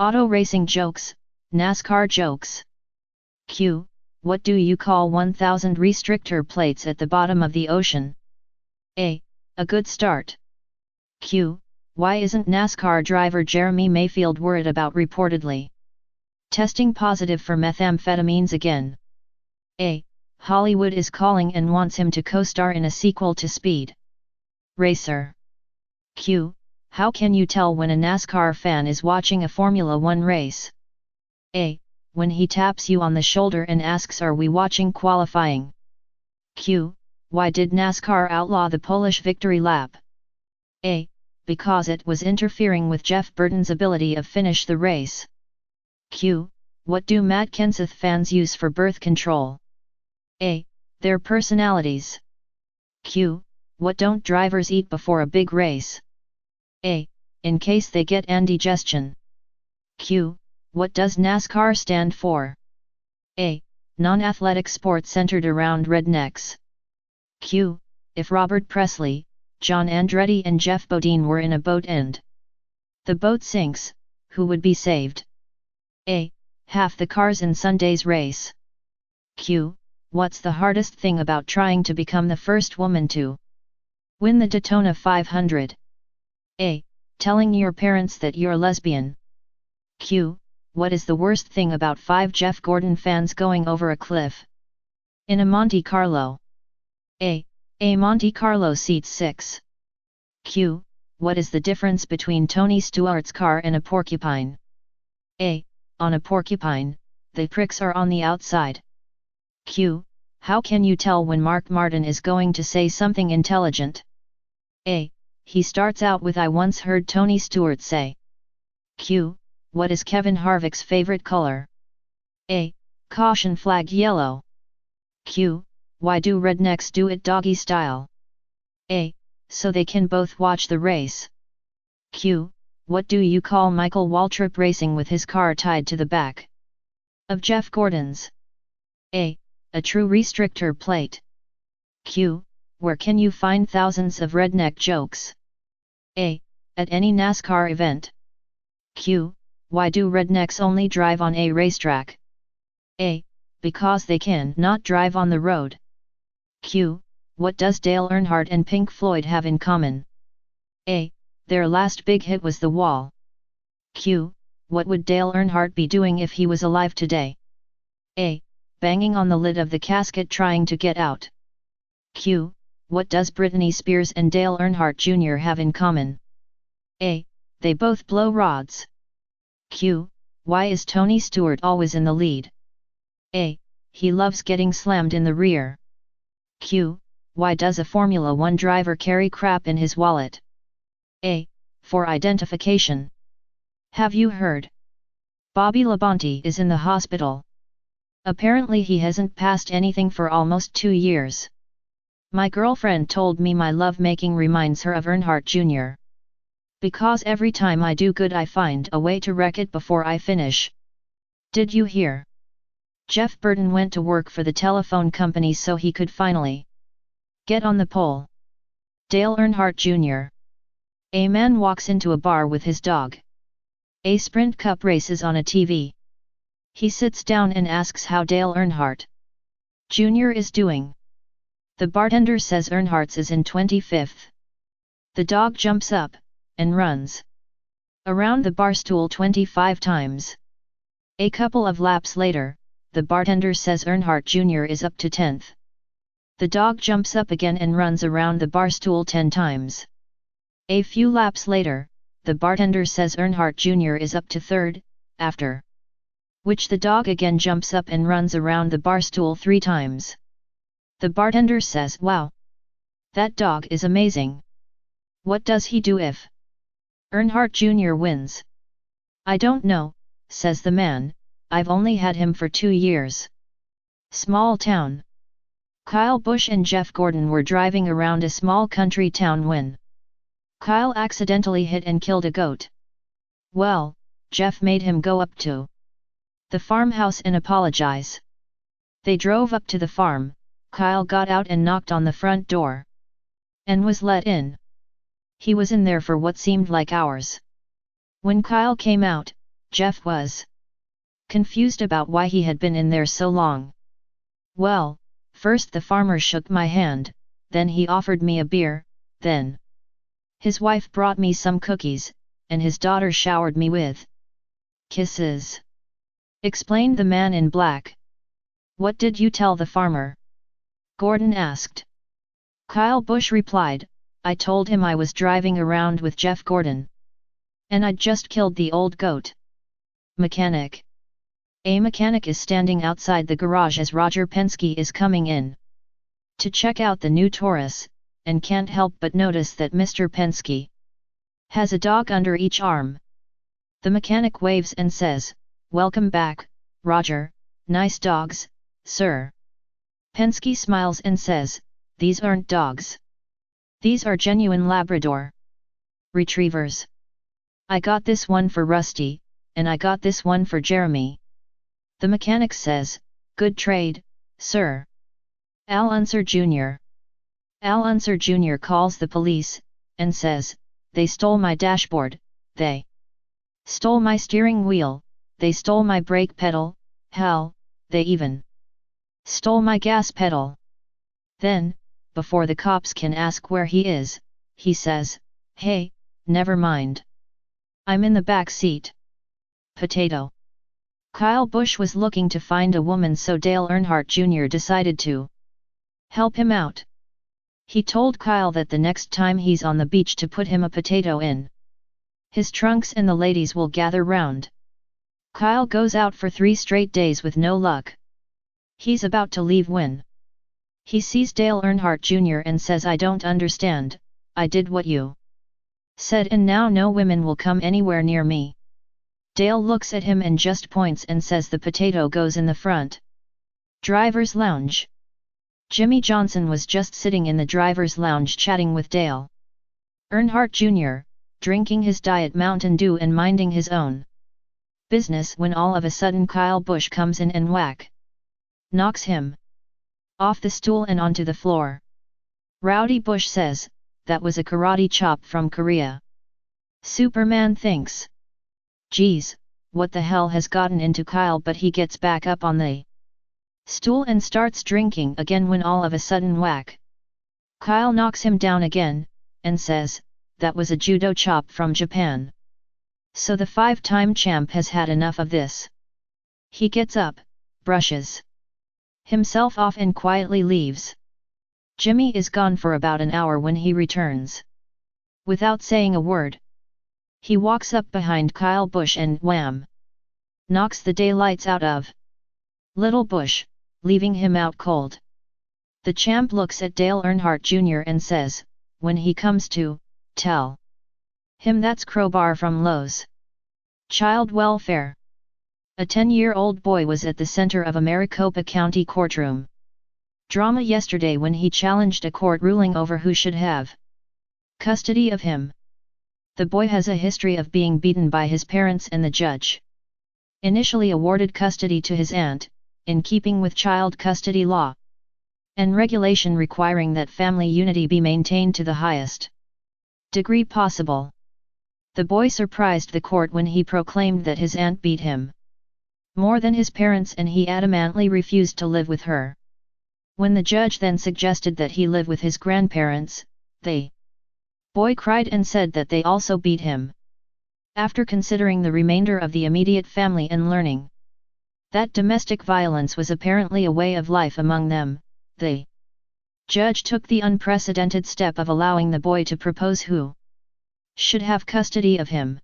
Auto racing jokes, NASCAR jokes. Q. What do you call 1,000 restrictor plates at the bottom of the ocean? A. A good start. Q. Why isn't NASCAR driver Jeremy Mayfield worried about reportedly testing positive for methamphetamines again? A. Hollywood is calling and wants him to co-star in a sequel to Speed Racer. Q. How can you tell when a NASCAR fan is watching a Formula One race? A. When he taps you on the shoulder and asks, "Are we watching qualifying?" Q. Why did NASCAR outlaw the Polish victory lap? A. Because it was interfering with Jeff Burton's ability to finish the race. Q. What do Matt Kenseth fans use for birth control? A. Their personalities. Q. What don't drivers eat before a big race? A. In case they get indigestion. Q. What does NASCAR stand for? A. Non-athletic sport centered around rednecks. Q. If Robert Presley, John Andretti and Jeff Bodine were in a boat and the boat sinks, who would be saved? A. Half the cars in Sunday's race. Q. What's the hardest thing about trying to become the first woman to win the Daytona 500? A. Telling your parents that you're lesbian. Q. What is the worst thing about 5 Jeff Gordon fans going over a cliff in a Monte Carlo? A. Monte Carlo seats 6. Q. What is the difference between Tony Stewart's car and a porcupine? A. On a porcupine, the pricks are on the outside. Q. How can you tell when Mark Martin is going to say something intelligent? A. He starts out with "I once heard Tony Stewart say." Q. What is Kevin Harvick's favorite color? A. Caution flag yellow. Q. Why do rednecks do it doggy style? A. So they can both watch the race. Q. What do you call Michael Waltrip racing with his car tied to the back of Jeff Gordon's? A. A true restrictor plate. Q. Where can you find thousands of redneck jokes? A. At any NASCAR event. Q. Why do rednecks only drive on a racetrack? A. Because they can not drive on the road. Q. What does Dale Earnhardt and Pink Floyd have in common? A. Their last big hit was The Wall. Q. What would Dale Earnhardt be doing if he was alive today? A. Banging on the lid of the casket trying to get out. Q. What does Britney Spears and Dale Earnhardt Jr. have in common? A. They both blow rods. Q. Why is Tony Stewart always in the lead? A. He loves getting slammed in the rear. Q. Why does a Formula One driver carry crap in his wallet? A. For identification. Have you heard? Bobby Labonte is in the hospital. Apparently he hasn't passed anything for almost 2 years. My girlfriend told me my lovemaking reminds her of Earnhardt Jr. Because every time I do good I find a way to wreck it before I finish. Did you hear? Jeff Burton went to work for the telephone company so he could finally get on the pole. Dale Earnhardt Jr. A man walks into a bar with his dog. A sprint cup race is on a TV. He sits down and asks how Dale Earnhardt Jr. is doing. The bartender says Earnhardt's is in 25th. The dog jumps up and runs around the barstool 25 times. A couple of laps later, the bartender says Earnhardt Jr. is up to 10th. The dog jumps up again and runs around the barstool 10 times. A few laps later, the bartender says Earnhardt Jr. is up to 3rd, after which the dog again jumps up and runs around the barstool 3 times. The bartender says, "Wow! That dog is amazing. What does he do if Earnhardt Jr. wins?" "I don't know," says the man, "I've only had him for 2 years." Small town. Kyle Busch and Jeff Gordon were driving around a small country town when Kyle accidentally hit and killed a goat. Well, Jeff made him go up to the farmhouse and apologize. They drove up to the farm. Kyle got out and knocked on the front door and was let in. He was in there for what seemed like hours. When Kyle came out, Jeff was confused about why he had been in there so long. Well, first the farmer shook my hand, then he offered me a beer, then his wife brought me some cookies, and his daughter showered me with kisses, explained the man in black. What did you tell the farmer? Gordon asked. Kyle Busch replied, I told him I was driving around with Jeff Gordon. And I'd just killed the old goat. Mechanic. A mechanic is standing outside the garage as Roger Penske is coming in to check out the new Taurus, and can't help but notice that Mr. Penske has a dog under each arm. The mechanic waves and says, Welcome back, Roger, nice dogs, sir. Penske smiles and says, These aren't dogs. These are genuine Labrador retrievers. I got this one for Rusty, and I got this one for Jeremy. The mechanic says, Good trade, sir. Al Unser Jr. Al Unser Jr. calls the police, and says, They stole my dashboard, they stole my steering wheel, they stole my brake pedal, hell, they even stole my gas pedal. Then, before the cops can ask where he is, he says, Hey, never mind. I'm in the back seat. Potato. Kyle Busch was looking to find a woman, so Dale Earnhardt Jr. decided to help him out. He told Kyle that the next time he's on the beach to put him a potato in his trunks and the ladies will gather round. Kyle goes out for 3 straight days with no luck. He's about to leave when he sees Dale Earnhardt Jr. and says, I don't understand, I did what you said and now no women will come anywhere near me. Dale looks at him and just points and says the potato goes in the front driver's lounge. Jimmy Johnson was just sitting in the driver's lounge chatting with Dale Earnhardt Jr., drinking his Diet Mountain Dew and minding his own business when all of a sudden Kyle Busch comes in and knocks him off the stool and onto the floor. Rowdy Busch says, that was a karate chop from Korea. Superman thinks, geez, what the hell has gotten into Kyle, but he gets back up on the stool and starts drinking again when all of a sudden whack. Kyle knocks him down again, and says, that was a judo chop from Japan. So the 5-time champ has had enough of this. He gets up, brushes himself off and quietly leaves. Jimmy is gone for about an hour when he returns. Without saying a word, he walks up behind Kyle Busch and wham! Knocks the daylights out of Little Busch, leaving him out cold. The champ looks at Dale Earnhardt Jr. and says, when he comes to, tell him that's Crowbar from Lowe's Child Welfare. A 10-year-old boy was at the center of a Maricopa County courtroom drama yesterday when he challenged a court ruling over who should have custody of him. The boy has a history of being beaten by his parents, and the judge initially awarded custody to his aunt, in keeping with child custody law and regulation requiring that family unity be maintained to the highest degree possible. The boy surprised the court when he proclaimed that his aunt beat him more than his parents, and he adamantly refused to live with her. When the judge then suggested that he live with his grandparents, the boy cried and said that they also beat him. After considering the remainder of the immediate family and learning that domestic violence was apparently a way of life among them, the judge took the unprecedented step of allowing the boy to propose who should have custody of him.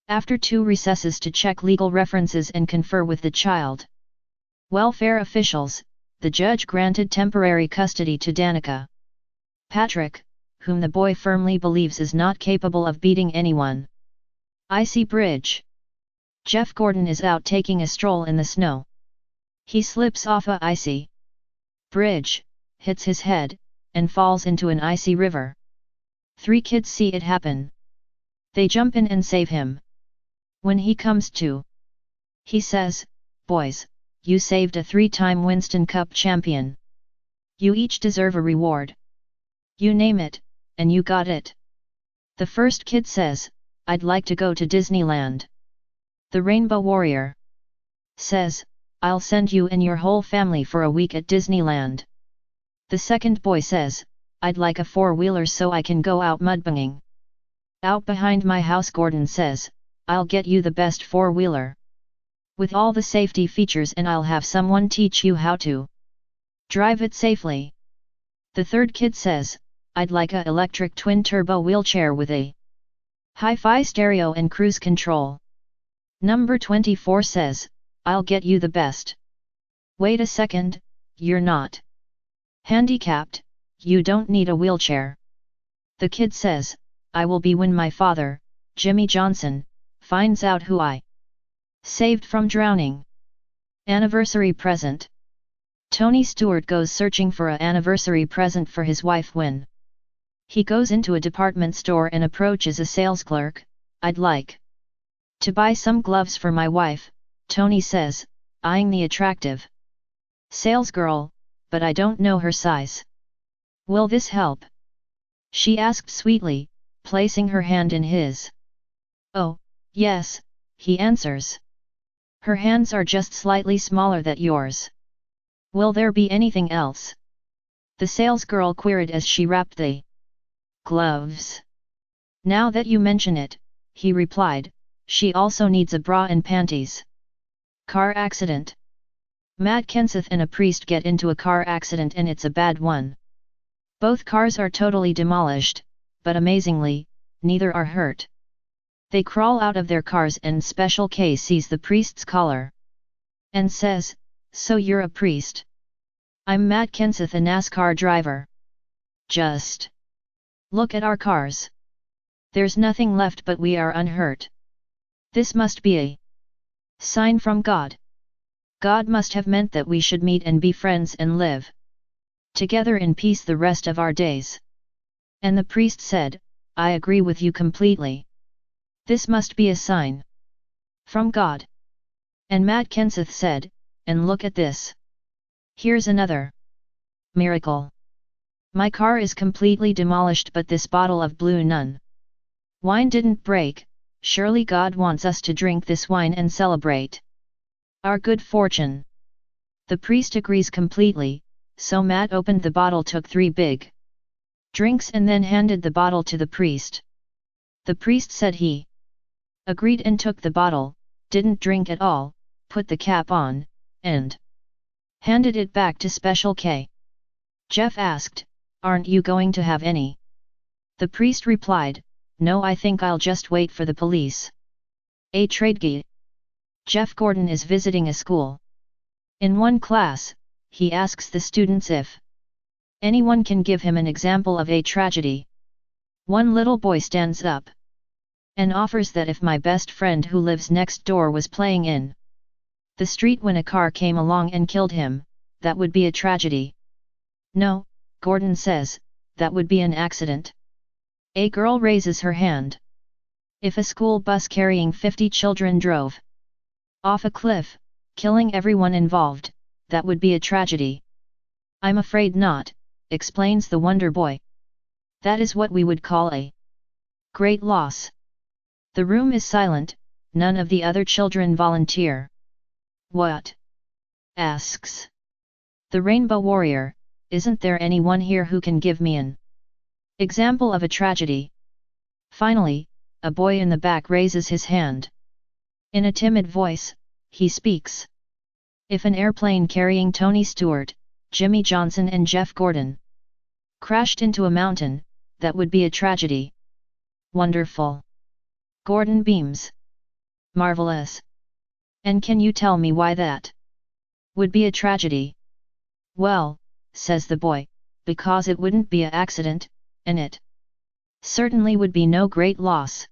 After 2 recesses to check legal references and confer with the child welfare officials, the judge granted temporary custody to Danica Patrick, whom the boy firmly believes is not capable of beating anyone. Icy Bridge. Jeff Gordon is out taking a stroll in the snow. He slips off a icy bridge, hits his head, and falls into an icy river. 3 kids see it happen. They jump in and save him. When he comes to, he says, "Boys, you saved a 3-time Winston Cup champion. You each deserve a reward. You name it, and you got it." The first kid says, "I'd like to go to Disneyland." The Rainbow Warrior says, I'll send you and your whole family for a week at Disneyland. The second boy says, I'd like a four-wheeler so I can go out mudbanging. Out behind my house, Gordon says, I'll get you the best four-wheeler. With all the safety features, and I'll have someone teach you how to drive it safely. The third kid says, I'd like a electric twin-turbo wheelchair with a hi-fi stereo and cruise control. Number 24 says, I'll get you the best. Wait a second, you're not handicapped, you don't need a wheelchair. The kid says, I will be when my father, Jimmy Johnson, finds out who I saved from drowning. Anniversary present. Tony Stewart goes searching for an anniversary present for his wife when he goes into a department store and approaches a sales clerk. I'd like to buy some gloves for my wife, Tony says, eyeing the attractive salesgirl, but I don't know her size. Will this help? She asked sweetly, placing her hand in his. Oh, yes, he answers. Her hands are just slightly smaller than yours. Will there be anything else? The salesgirl queried as she wrapped the gloves. Now that you mention it, he replied, she also needs a bra and panties. Car accident. Matt Kenseth and a priest get into a car accident and it's a bad one. Both cars are totally demolished, but amazingly, neither are hurt. They crawl out of their cars and Special K sees the priest's collar and says, so you're a priest? I'm Matt Kenseth, a NASCAR driver. Just look at our cars. There's nothing left but we are unhurt. This must be a sign from God. God must have meant that we should meet and be friends and live together in peace the rest of our days. And the priest said, I agree with you completely. This must be a sign from God. And Matt Kenseth said, and look at this. Here's another miracle. My car is completely demolished, but this bottle of Blue Nun wine didn't break. Surely God wants us to drink this wine and celebrate our good fortune. The priest agrees completely, so Matt opened the bottle, took 3 big drinks and then handed the bottle to the priest. The priest said he agreed and took the bottle, didn't drink at all, put the cap on, and handed it back to Special K. Jeff asked, aren't you going to have any? The priest replied, no, I think I'll just wait for the police. A tragedy. Jeff Gordon is visiting a school. In one class, he asks the students if anyone can give him an example of a tragedy. One little boy stands up and offers that if my best friend who lives next door was playing in the street when a car came along and killed him, that would be a tragedy. No, Gordon says, that would be an accident. A girl raises her hand. If a school bus carrying 50 children drove off a cliff, killing everyone involved, that would be a tragedy. I'm afraid not, explains the Wonder Boy. That is what we would call a great loss. The room is silent, none of the other children volunteer. What? Asks the Rainbow Warrior, isn't there anyone here who can give me an example of a tragedy? Finally, a boy in the back raises his hand. In a timid voice, he speaks. If an airplane carrying Tony Stewart, Jimmy Johnson and Jeff Gordon crashed into a mountain, that would be a tragedy. Wonderful. Gordon beams. Marvelous. And can you tell me why that would be a tragedy? Well, says the boy, because it wouldn't be an accident, and it certainly would be no great loss.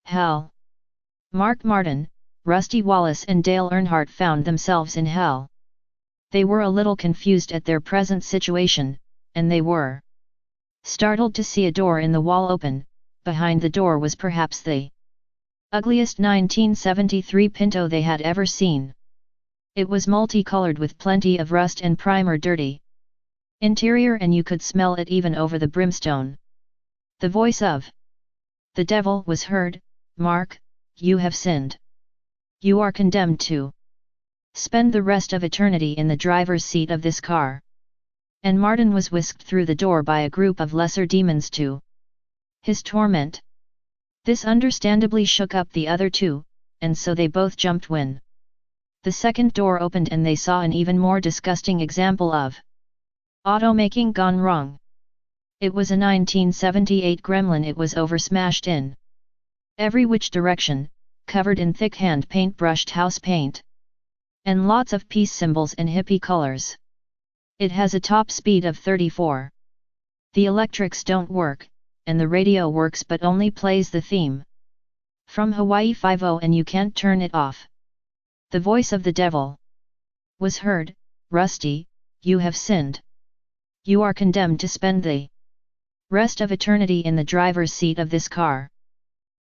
Hell. Mark Martin, Rusty Wallace and Dale Earnhardt found themselves in hell. They were a little confused at their present situation, and they were startled to see a door in the wall open. Behind the door was perhaps the ugliest 1973 Pinto they had ever seen. It was multicolored with plenty of rust and primer dirty interior, and you could smell it even over the brimstone. The voice of the devil was heard, Mark, you have sinned. You are condemned to spend the rest of eternity in the driver's seat of this car. And Martin was whisked through the door by a group of lesser demons to his torment. This understandably shook up the other two, and so they both jumped when the second door opened and they saw an even more disgusting example of automaking gone wrong. It was a 1978 Gremlin. It was over-smashed in every which direction, covered in thick hand-paint house paint, and lots of peace symbols and hippie colors. It has a top speed of 34. The electrics don't work, and the radio works but only plays the theme from Hawaii Five-0 and you can't turn it off. The voice of the devil was heard, Rusty, you have sinned. You are condemned to spend the rest of eternity in the driver's seat of this car.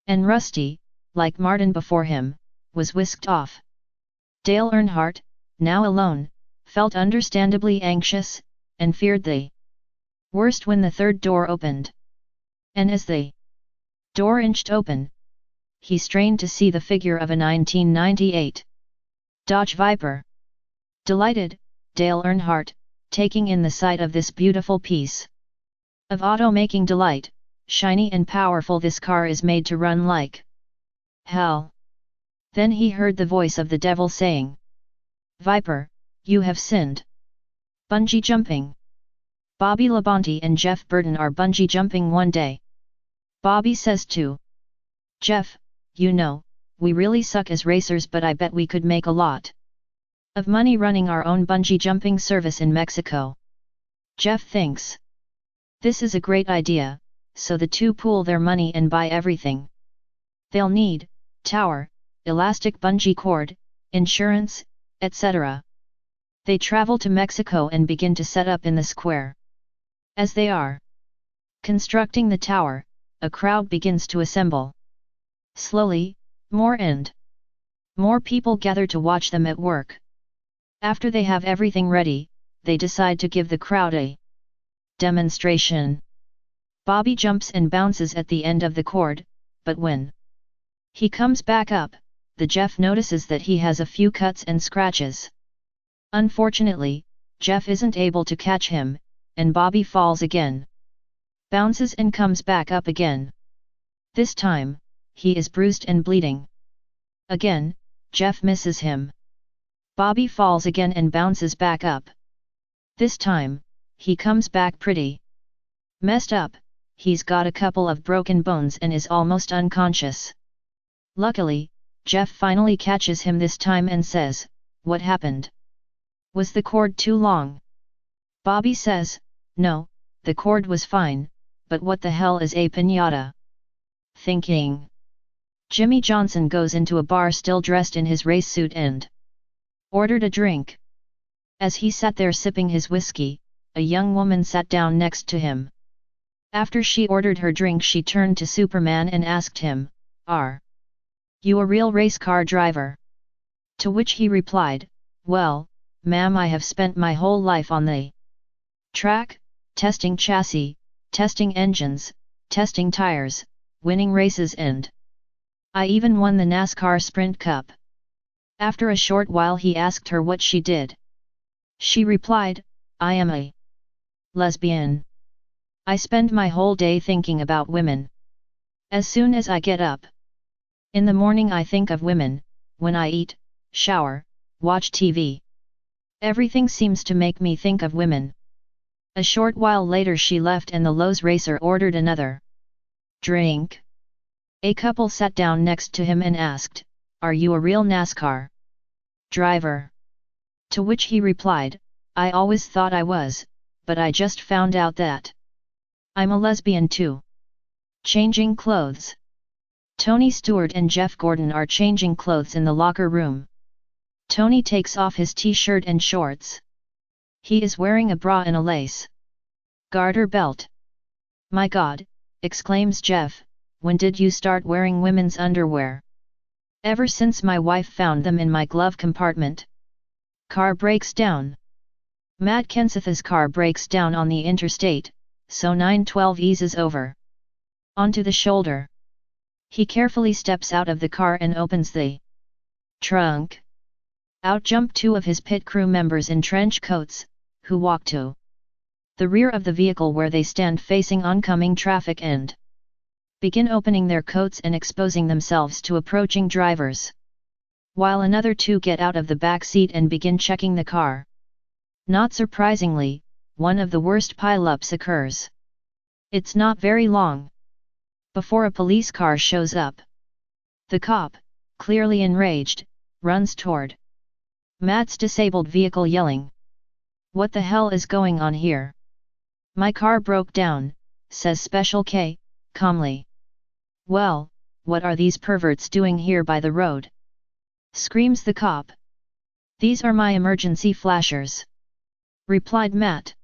And Rusty, like Martin before him, was whisked off. Dale Earnhardt, now alone, felt understandably anxious, and feared the worst when the third door opened. And as the door inched open, he strained to see the figure of a 1998 Dodge Viper. Delighted, Dale Earnhardt, taking in the sight of this beautiful piece of automaking delight, shiny and powerful this car is made to run like hell. Then he heard the voice of the devil saying, Viper, you have sinned. Bungee jumping. Bobby Labonte and Jeff Burton are bungee jumping one day. Bobby says to Jeff, you know, we really suck as racers but I bet we could make a lot of money running our own bungee jumping service in Mexico. Jeff thinks this is a great idea, so the two pool their money and buy everything they'll need, tower, elastic bungee cord, insurance, etc. They travel to Mexico and begin to set up in the square. As they are constructing the tower, a crowd begins to assemble. Slowly, more and more people gather to watch them at work. After they have everything ready, they decide to give the crowd a demonstration. Bobby jumps and bounces at the end of the cord, but when he comes back up, the Jeff notices that he has a few cuts and scratches. Unfortunately, Jeff isn't able to catch him, and Bobby falls again. Bounces and comes back up again. This time, he is bruised and bleeding. Again, Jeff misses him. Bobby falls again and bounces back up. This time, he comes back pretty messed up. He's got a couple of broken bones and is almost unconscious. Luckily, Jeff finally catches him this time and says, what happened? Was the cord too long? Bobby says, no, the cord was fine, but what the hell is a piñata? Thinking. Jimmy Johnson goes into a bar still dressed in his race suit and ordered a drink. As he sat there sipping his whiskey, a young woman sat down next to him. After she ordered her drink she turned to Superman and asked him, are you a real race car driver? To which he replied, well, ma'am, I have spent my whole life on the track, testing chassis, testing engines, testing tires, winning races and I even won the NASCAR Sprint Cup. After a short while he asked her what she did. She replied, I am a lesbian. I spend my whole day thinking about women. As soon as I get up in the morning I think of women, when I eat, shower, watch TV. Everything seems to make me think of women. A short while later she left and the Lowe's racer ordered another drink. A couple sat down next to him and asked, are you a real NASCAR driver? To which he replied, I always thought I was, but I just found out that I'm a lesbian too. Changing clothes. Tony Stewart and Jeff Gordon are changing clothes in the locker room. Tony takes off his t-shirt and shorts. He is wearing a bra and a lace garter belt. My God, exclaims Jeff, when did you start wearing women's underwear? Ever since my wife found them in my glove compartment. Car breaks down. Matt Kenseth's car breaks down on the interstate, so 912 eases over onto the shoulder. He carefully steps out of the car and opens the Trunk! Out jumped two of his pit crew members in trench coats, who walked to the rear of the vehicle where they stand facing oncoming traffic and begin opening their coats and exposing themselves to approaching drivers. While another two get out of the back seat and begin checking the car. Not surprisingly, one of the worst pileups occurs. It's not very long before a police car shows up. The cop, clearly enraged, runs toward Matt's disabled vehicle yelling, "What the hell is going on here? My car broke down," says Special K, calmly. "Well, what are these perverts doing here by the road?" screams the cop. "These are my emergency flashers," replied Matt.